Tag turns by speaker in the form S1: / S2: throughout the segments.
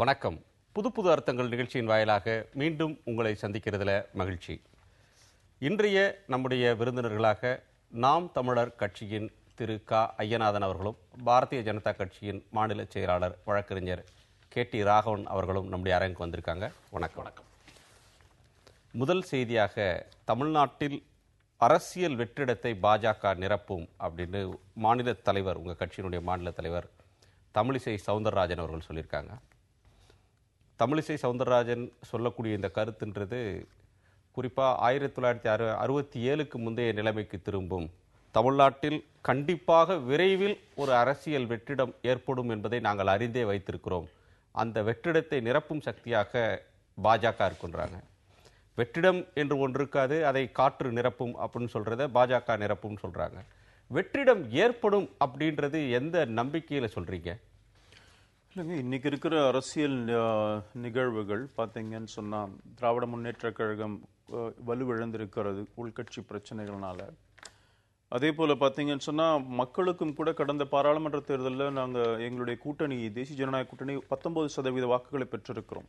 S1: வணக்கம். புது புது அர்த்தங்கள் நிகழ்ச்சியின் வாயிலாக மீண்டும் உங்களை சந்திக்கிறதுல மகிழ்ச்சி. இன்றைய நம்முடைய விருந்தினர்களாக நாம் தமிழர் கட்சியின் திரு க ஐயநாதன் அவர்களும், பாரதிய ஜனதா கட்சியின் மாநில செயலாளர் வழக்கறிஞர் KT ராகவன் அவர்களும் நம்முடைய அரங்குக்கு வந்திருக்காங்க. வணக்கம். வணக்கம். முதல் செய்தியாக, தமிழ்நாட்டில் அரசியல் வெற்றிடத்தை பாஜக நிரப்பும் அப்படின்னு மாநில தலைவர், உங்கள் கட்சியினுடைய மாநில தலைவர் தமிழிசை சவுந்தரராஜன் அவர்கள் சொல்லியிருக்காங்க. தமிழிசை சவுந்தரராஜன் சொல்லக்கூடிய இந்த கருத்துன்றது குறிப்பாக 1967க்கு முந்தைய நிலைமைக்கு திரும்பும், தமிழ்நாட்டில் கண்டிப்பாக விரைவில் ஒரு அரசியல் வெற்றிடம் ஏற்படும் என்பதை நாங்கள் அறிந்தே வைத்திருக்கிறோம், அந்த வெற்றிடத்தை நிரப்பும் சக்தியாக பாஜக இருக்குன்றாங்க. வெற்றிடம் என்று ஒன்று இருக்காது, அதை காற்று நிரப்பும் அப்படின்னு சொல்கிறத பாஜக நிரப்பும் சொல்கிறாங்க. வெற்றிடம் ஏற்படும் அப்படின்றது எந்த நம்பிக்கையில் சொல்கிறீங்க?
S2: இல்லைங்க, இன்றைக்கி இருக்கிற அரசியல் நிகழ்வுகள் பார்த்தீங்கன்னு சொன்னால், திராவிட முன்னேற்ற கழகம் வலுவிழந்திருக்கிறது உள்கட்சி பிரச்சனைகள்னால. அதே போல் பார்த்தீங்கன்னு சொன்னால், மக்களுக்கும் கூட கடந்த பாராளுமன்ற தேர்தலில் நாங்கள் எங்களுடைய கூட்டணி, தேசிய ஜனநாயக கூட்டணி 19% வாக்குகளை பெற்றிருக்கிறோம்.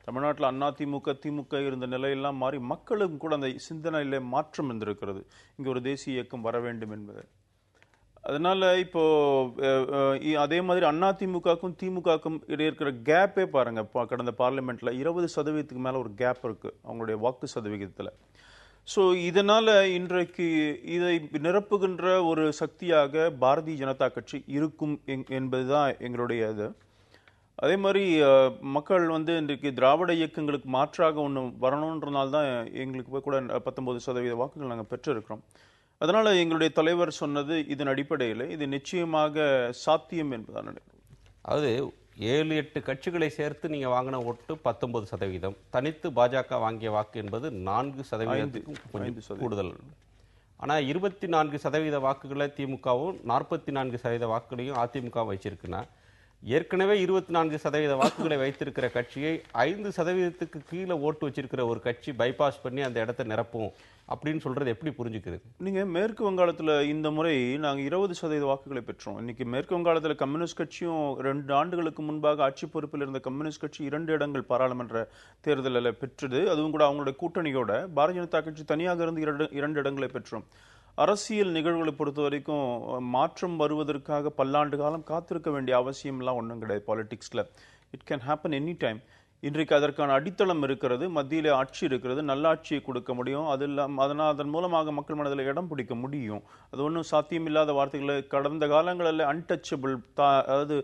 S2: தமிழ்நாட்டில் அதிமுக திமுக இருந்த நிலையெல்லாம் மாறி மக்களுக்கும் கூட அந்த சிந்தனையில மாற்றம் இருந்திருக்கிறது, இங்கே ஒரு தேசிய இயக்கம் வர வேண்டும் என்பது. அதனால இப்போ அதே மாதிரி அதிமுகக்கும் திமுகக்கும் இடையே இருக்கிற கேப்பே பாருங்க, கடந்த பார்லிமெண்ட்ல 20% மேல ஒரு கேப் இருக்கு அவங்களுடைய வாக்கு சதவிகிதத்தில். ஸோ இதனால இன்றைக்கு இதை நிரப்புகின்ற ஒரு சக்தியாக பாரதிய ஜனதா கட்சி இருக்கும் என்பதுதான் எங்களுடைய இது. அதே மாதிரி மக்கள் இன்றைக்கு திராவிட இயக்கங்களுக்கு மாற்றாக ஒன்று வரணுன்றனால்தான் எங்களுக்கு கூட 19% வாக்குகள் நாங்கள் பெற்றிருக்கிறோம். அதனால எங்களுடைய தலைவர் சொன்னது இதன் அடிப்படையில் இது நிச்சயமாக சாத்தியம் என்பதான் நினைக்கிறோம்.
S1: அதாவது 7-8 கட்சிகளை சேர்த்து நீங்கள் வாங்கின ஓட்டு 19%, தனித்து பாஜக வாங்கிய வாக்கு என்பது 4% கூடுதல். ஆனால் 24% வாக்குகளை திமுகவும் 44% வாக்குகளையும் அதிமுக வச்சிருக்குன்னா, ஏற்கனவே 24% வாக்குகளை வைத்திருக்கிற கட்சியை 5%க்கு கீழே ஓட்டு வச்சிருக்கிற ஒரு கட்சி பைபாஸ் பண்ணி அந்த இடத்தை நிரப்பும் அப்படின்னு சொல்றது எப்படி புரிஞ்சுக்கிறது?
S2: நீங்க மேற்கு வங்காளத்தில் இந்த முறை நாங்கள் 20% வாக்குகளை பெற்றோம். இன்னைக்கு மேற்கு வங்காளத்தில் கம்யூனிஸ்ட் கட்சியும் 2 ஆண்டுகளுக்கு முன்பாக ஆட்சி பொறுப்பில் இருந்த கம்யூனிஸ்ட் கட்சி 2 இடங்கள் பாராளுமன்ற தேர்தலில் பெற்றது. அதுவும் கூட அவங்களுடைய கூட்டணியோட பாரதிய ஜனதா கட்சி தனியாக இருந்து 2 இடங்களை பெற்றோம். அரசியல் நிகழ்வுகளை பொறுத்த வரைக்கும் மாற்றம் வருவதற்காக பல்லாண்டு காலம் காத்திருக்க வேண்டிய அவசியம்லாம் ஒன்றும் கிடையாது. பாலிடிக்ஸில் it can happen any time. இன்றைக்கு அதற்கான அடித்தளம் இருக்கிறது, மத்தியிலே ஆட்சி இருக்கிறது, நல்லாட்சியை கொடுக்க முடியும். அதன் மூலமாக மக்கள் மனதில் இடம் பிடிக்க முடியும். அது ஒன்றும் சாத்தியமில்லாத வார்த்தைகளை கடந்த காலங்களில் அன்டச்சபிள், அதாவது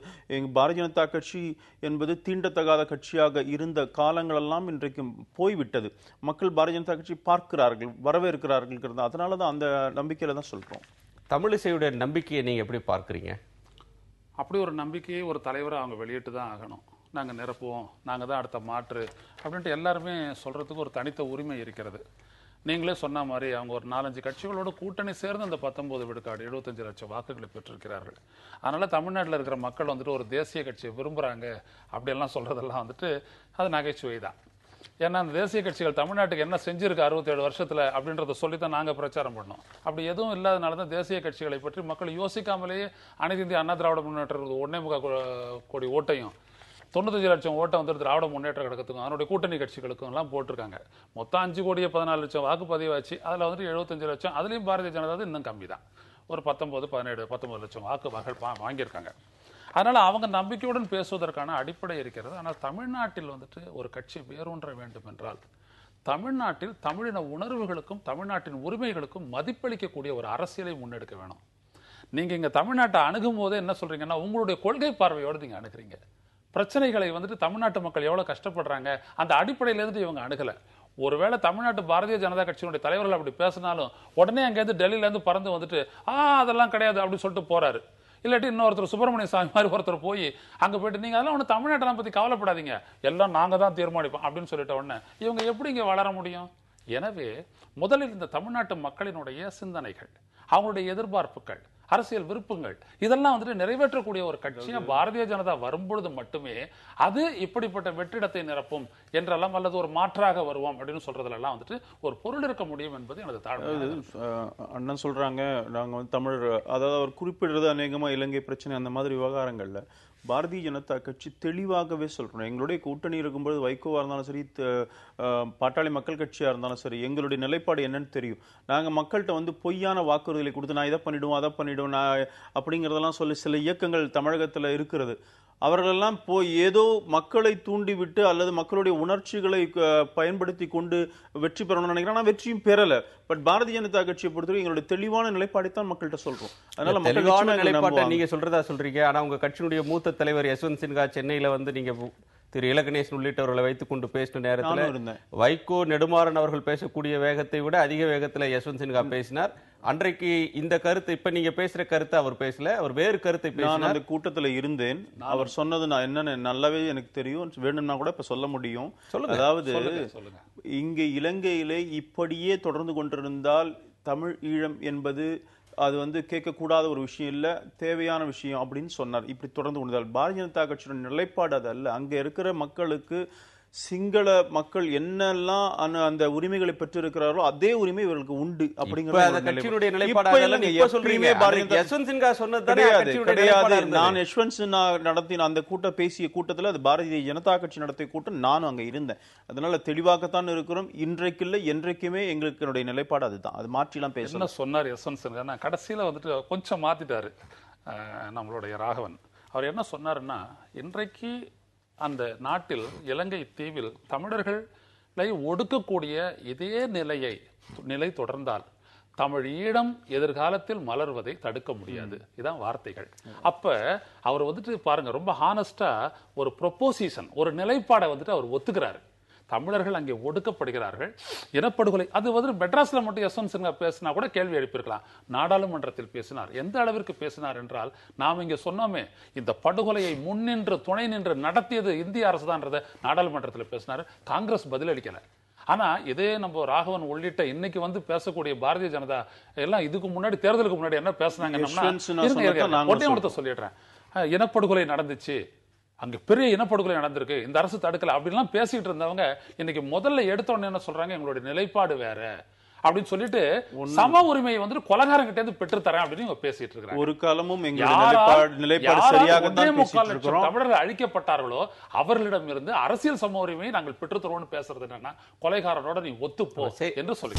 S2: பாரதிய ஜனதா கட்சி என்பது தீண்டத்தகாத கட்சியாக இருந்த காலங்களெல்லாம் இன்றைக்கு போய்விட்டது. மக்கள் பாரதிய ஜனதா கட்சி பார்க்கிறார்கள், வரவேற்கிறார்கள். அதனால தான் அந்த நம்பிக்கையில தான் சொல்றோம்.
S1: தமிழிசையுடைய நம்பிக்கையை நீங்க எப்படி பார்க்குறீங்க?
S3: அப்படி ஒரு நம்பிக்கையை ஒரு தலைவரை அவங்க வெளியிட்டு தான் ஆகணும். நாங்கள் நிரப்புவோம், நாங்கள் தான் அடுத்த மாற்று அப்படின்ட்டு எல்லாருமே சொல்கிறதுக்கு ஒரு தனித்த உரிமை இருக்கிறது. நீங்களே சொன்ன மாதிரி அவங்க ஒரு 4-5 கட்சிகளோட கூட்டணி சேர்ந்து அந்த 19 விழுக்காடு 75 லட்சம் வாக்குகளை பெற்றிருக்கிறார்கள். அதனால் தமிழ்நாட்டில் இருக்கிற மக்கள் ஒரு தேசிய கட்சியை விரும்புகிறாங்க அப்படியெல்லாம் சொல்கிறதெல்லாம் அது நகைச்சுவை தான். ஏன்னா அந்த தேசிய கட்சிகள் தமிழ்நாட்டுக்கு என்ன செஞ்சிருக்கு 67 வருஷத்தில் அப்படின்றத சொல்லித்தான் நாங்கள் பிரச்சாரம் பண்ணோம். அப்படி எதுவும் இல்லாதனால தான் தேசிய கட்சிகளை பற்றி மக்கள் யோசிக்காமலேயே அனைத்து இந்திய அண்ணா திராவிட முன்னேற்ற 1.25 கோடி ஓட்டையும் 95 லட்சம் ஓட்டை திராவிட முன்னேற்ற கழகத்துக்கும் அதனுடைய கூட்டணி கட்சிகளுக்கும் எல்லாம் போட்டிருக்காங்க. மொத்தம் 5 கோடியே 14 லட்சம் வாக்கு பதிவாச்சு. அதில் 75 லட்சம், அதுலேயும் பாரதிய ஜனதா இன்னும் கம்மி தான், ஒரு 19 லட்சம் வாக்கு வாங்கியிருக்காங்க. அதனால அவங்க நம்பிக்கையுடன் பேசுவதற்கான அடிப்படை இருக்கிறது. ஆனால் தமிழ்நாட்டில் ஒரு கட்சி வேரூன்ற வேண்டும் என்றால் தமிழ்நாட்டில் தமிழின உணர்வுகளுக்கும் தமிழ்நாட்டின் உரிமைகளுக்கும் மதிப்பளிக்கக்கூடிய ஒரு அரசியலை முன்னெடுக்க வேணும். நீங்க இங்க தமிழ்நாட்டை அணுகும் போதே என்ன சொல்றீங்கன்னா, உங்களுடைய கொள்கை பார்வையோடு நீங்க அணுகிறீங்க. பிரச்சனைகளை தமிழ்நாட்டு மக்கள் எவ்வளவு கஷ்டப்படுறாங்க அந்த அடிப்படையிலிருந்து இவங்க அணுகல. ஒருவேளை தமிழ்நாட்டு பாரதிய ஜனதா கட்சியினுடைய தலைவர்கள் அப்படி பேசினாலும் உடனே அங்கேருந்து டெல்லியில இருந்து பறந்து அதெல்லாம் கிடையாது அப்படின்னு சொல்லிட்டு போறாரு. இல்லாட்டி இன்னொருத்தர் சுப்பிரமணிய சாமி மாதிரி ஒருத்தர் போய் அங்க போயிட்டு நீங்க அதெல்லாம் ஒண்ணு தமிழ்நாட்டை பத்தி கவலைப்படாதீங்க, எல்லாம் நாங்க தான் தீர்மானிப்போம் அப்படின்னு சொல்லிட்ட உடனே இவங்க எப்படி இங்க வளர முடியும்? எனவே முதலில் இந்த தமிழ்நாட்டு மக்களினுடைய சிந்தனைகள், அவங்களுடைய எதிர்பார்ப்புகள், அரசியல் விருப்பங்கள் இதெல்லாம் நிறைவேற்றக்கூடிய ஒரு கட்சியா பாரதிய ஜனதா வரும்பொழுது மட்டுமே அது இப்படிப்பட்ட வெற்றிடத்தை நிரப்பும் என்றெல்லாம் அல்லது ஒரு மாற்றாக வருவோம் அப்படின்னு சொல்றதுலாம் ஒரு பொருள் இருக்க முடியும் என்பது எனது தாழ்வு.
S2: அண்ணன் சொல்றாங்க நாங்க தமிழ், அதாவது அவர் குறிப்பிடுறது அநேகமா இலங்கை பிரச்சனை அந்த மாதிரி விவகாரங்கள்ல பாரதிய ஜனதா கட்சி தெளிவாகவே சொல்றோம். எங்களுடைய கூட்டணி இருக்கும்போது வைகோவா இருந்தாலும் சரி, பாட்டாளி மக்கள் கட்சியா இருந்தாலும் சரி, எங்களுடைய நிலைப்பாடு என்னன்னு தெரியும். நாங்க மக்கள்கிட்ட வந்து பொய்யான வாக்குறுதிகளை கொடுத்து நான் இதை பண்ணிடுவோம் அதை பண்ணிடுவோம் நான் அப்படிங்கிறதெல்லாம் சொல்லி சில இயக்கங்கள் தமிழகத்துல இருக்கிறது. அவர்களெல்லாம் போய் ஏதோ மக்களை தூண்டிவிட்டு அல்லது மக்களுடைய உணர்ச்சிகளை பயன்படுத்தி கொண்டு வெற்றி பெறணும்னு நினைக்கிறேன். ஆனா வெற்றியும் பெறல. பட் பாரதிய ஜனதா கட்சியை பொறுத்தவரை எங்களுடைய தெளிவான நிலைப்பாடைத்தான் மக்கள்கிட்ட சொல்றோம். அதனால
S1: தெளிவான நிலைப்பாட்டை நீங்க சொல்றதா சொல்றீங்க. ஆனா உங்க கட்சியினுடைய மூத்த தலைவர் யஷ்வந்த் சின்ஹா சென்னையில வந்து நீங்க திரு இலகணேசன் உள்ளிட்டவர்களை வைத்துக் கொண்டு பேசின நேரத்தில் வைகோ நெடுமாறன் அவர்கள் பேசக்கூடிய வேகத்தை விட அதிக வேகத்துல யஷ்வந்த் சின்ஹா பேசினார். அன்றைக்கு இந்த கருத்து இப்ப நீங்க பேசுற கருத்து அவர் பேசல, அவர் வேறு கருத்தை பேசினார்.
S2: நான் அந்த கூட்டத்துல இருந்தேன். அவர் சொன்னது நான் என்னன்னு நல்லாவே எனக்கு தெரியும். வேணும்னா கூட இப்ப சொல்ல முடியும். அதாவது இங்க இலங்கையிலே இப்படியே தொடர்ந்து கொண்டிருந்தால் தமிழ் ஈழம் என்பது அது வந்து கேட்கக்கூடாத ஒரு விஷயம் இல்ல, தேவையான விஷயம் அப்படின்னு சொன்னார். இப்படி தொடர்ந்து கொண்டால் பாரதிய ஜனதா கட்சியோட நிலைப்பாடு அது அல்ல. அங்க இருக்கிற மக்களுக்கு சிங்கள மக்கள் என்னெல்லாம் அந்த உரிமைகளை பெற்றிருக்கிறார்களோ அதே உரிமை இவர்களுக்கு உண்டு கிடையாது. நான் யஷ்வந்த் சின்ஹா நடத்தின அந்த பேசிய கூட்டத்தில் அது பாரதிய ஜனதா கட்சி நடத்திய கூட்டம், நானும் அங்க இருந்தேன். அதனால தெளிவாகத்தான் இருக்கிறோம். இன்றைக்கு இல்லை என்றைக்குமே எங்களுக்கு நிலைப்பாடு அதுதான். அது மாற்றிலாம் பேச
S3: சொன்னார் யஷ்வந்த் சின்ஹா. கடைசியில வந்துட்டு கொஞ்சம் மாத்திட்டாரு நம்மளுடைய ராகவன். அவர் என்ன சொன்னாருன்னா, இன்றைக்கு அந்த நாட்டில் இலங்கை தீவில் தமிழர்களை ஒடுக்கக்கூடிய இதே நிலை தொடர்ந்தால் தமிழ் ஈழம் எதிர்காலத்தில் மலர்வதை தடுக்க முடியாது. இதான் வார்த்தைகள். அப்ப அவர் வந்துட்டு பாருங்க, ரொம்ப ஹானஸ்டா ஒரு ப்ரொபோசிஷன், ஒரு நிலைப்பாடை வந்துட்டு அவர் ஒத்துக்கிறாரு. தமிழர்கள் அங்கே ஒடுக்கப்படுகிறார்கள், இனப்படுகொலை. அது வந்து மெட்ராஸ்ல மட்டும் யஷ்வந்த் சின்ஹா பேசினா கூட கேள்வி எழுப்பியிருக்கலாம். நாடாளுமன்றத்தில் பேசினார். எந்த அளவிற்கு பேசினார் என்றால், நாம் இங்கே சொன்னோமே இந்த படுகொலையை முன்னின்று துணை நின்று நடத்தியது இந்திய அரசு தான்றதை நாடாளுமன்றத்தில் பேசினார். காங்கிரஸ் பதிலளிக்கல. ஆனா இதே நம்ம ராகவன் உள்ளிட்ட இன்னைக்கு வந்து பேசக்கூடிய பாரதிய ஜனதா எல்லாம் இதுக்கு முன்னாடி தேர்தலுக்கு முன்னாடி என்ன பேசினாங்கன்னா, சொல்லிடுறேன், இனப்படுகொலை நடந்துச்சு, அங்க பெரிய இனப்படுகொலை நடந்திருக்கு, இந்த அரசு தடுக்கல அப்படின்லாம் பேசிட்டு இருந்தவங்க இன்னைக்கு முதல்ல எடுத்தோன்னு என்ன சொல்றாங்க, எங்களுடைய நிலைப்பாடு வேற அப்படின்னு சொல்லிட்டு சம உரிமையை வந்து கொலைகாரன் கிட்ட இருந்து பெற்று தரேன் அப்படின்னு பேசிட்டு இருக்காங்க.
S2: ஒரு காலமும் நிலைப்பாடு சரியாக
S3: தமிழர்கள் அழிக்கப்பட்டார்களோ அவர்களிடம் இருந்து அரசியல் சம உரிமையை நாங்கள் பெற்று தருவோம்னு பேசுறது என்னன்னா, கொலைகாரனோட நீ ஒத்துப்போ என்று சொல்லி